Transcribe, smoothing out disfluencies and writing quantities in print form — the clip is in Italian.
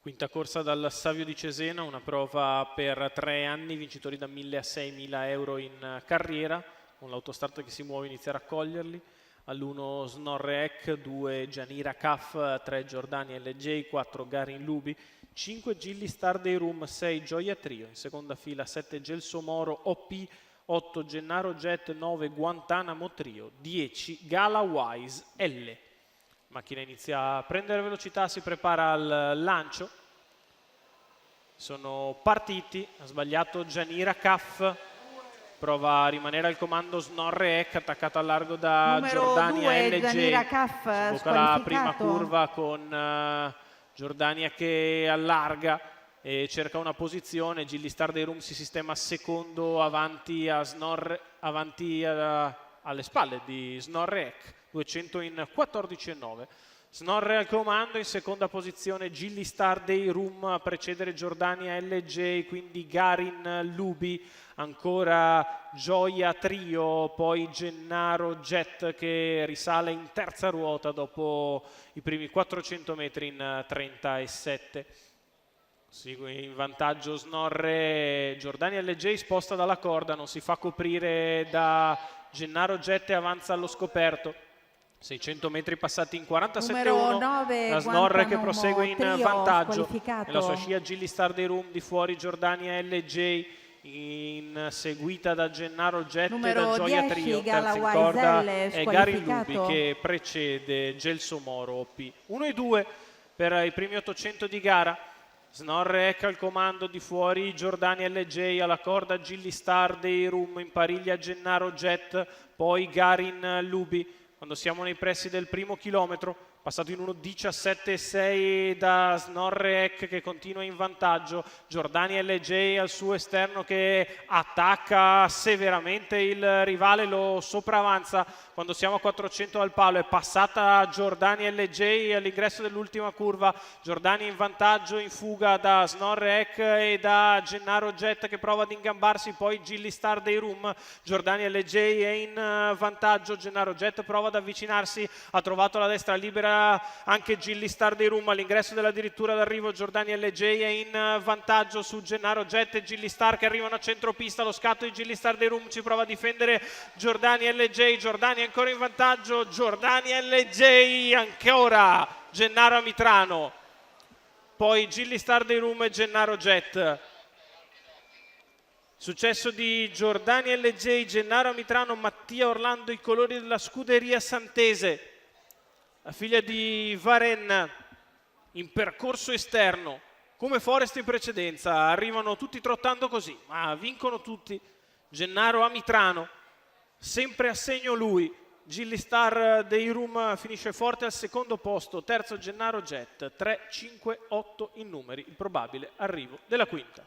Quinta corsa dal Savio di Cesena, una prova per 3 anni, vincitori da 1.000 a 6.000 euro in carriera, con l'autostart che si muove inizia a raccoglierli. All'1 Snorre Ek, 2 Gianira Kaf, 3 Giordani LJ, 4 Garin Lubi, 5 Gilly Star Day Room, 6 Gioia Trio, in seconda fila 7 Gelso Moro OP, 8 Gennaro Jet, 9 Guantanamo Trio, 10 Gala Wise L. Macchina inizia a prendere velocità, si prepara al lancio. Sono partiti, ha sbagliato Gianira Kaf, prova a rimanere al comando Snorre Ek, attaccato al largo da Giordania LJ. Gianira Kaf, si bocca la prima curva con Giordania che allarga e cerca una posizione. Gilly Star Day Room si sistema secondo avanti a alle spalle di Snorre Ek, 200 in 14,9. Snorre al comando, in seconda posizione Gilly Star Day Room a precedere Giordania LJ, quindi Garin Lubi, ancora Gioia Trio, poi Gennaro Jet che risale in terza ruota dopo i primi 400 metri in 37. In vantaggio Snorre, Giordania LJ sposta dalla corda, non si fa coprire da Gennaro Jet e avanza allo scoperto. 600 metri passati in 47,1, la Snorre che prosegue in vantaggio, nella sua scia Gilly Star Day Room, di fuori Giordania LJ, seguita da Gennaro Jet e da Gioia Trio. Terzo in corda è Garin Lubi che precede Gelso Moro OP. 1,2 per i primi 800 di gara. Snorre Ek al comando, di fuori Giordania LJ, alla corda Gilly Star Day Room, in pariglia Gennaro Jet, poi Garin Lubi. Quando siamo nei pressi del primo chilometro, passato in 1.17,6 da Snorre Ek che continua in vantaggio, Giordania LJ al suo esterno che attacca severamente il rivale, lo sopravanza. Quando siamo a 400 al palo è passata Giordania LJ all'ingresso dell'ultima curva, Giordania in vantaggio, in fuga da Snorre Ek e da Gennaro Jet che prova ad ingambarsi, poi Gilly Star Day Room, Giordania LJ è in vantaggio, Gennaro Jet prova ad avvicinarsi, ha trovato la destra libera anche Gilly Star Day Room all'ingresso dell'addirittura d'arrivo. Giordania LJ è in vantaggio su Gennaro Jet e Gilly Star che arrivano a centropista. Lo scatto di Gilly Star Day Room, ci prova a difendere Giordania LJ, Giordania ancora in vantaggio, Giordania LJ ancora, Gennaro Amitrano, poi Gilly Star Day Room e Gennaro Jet. Successo di Giordania LJ, Gennaro Amitrano, Mattia Orlando, i colori della scuderia Santese. La figlia di Varennes in percorso esterno, come Forest in precedenza, arrivano tutti trottando così, ma vincono tutti. Gennaro Amitrano, sempre a segno lui. Gilly Star Day Room finisce forte al secondo posto, terzo Gennaro Jet, 3, 5, 8 in numeri, il probabile arrivo della quinta.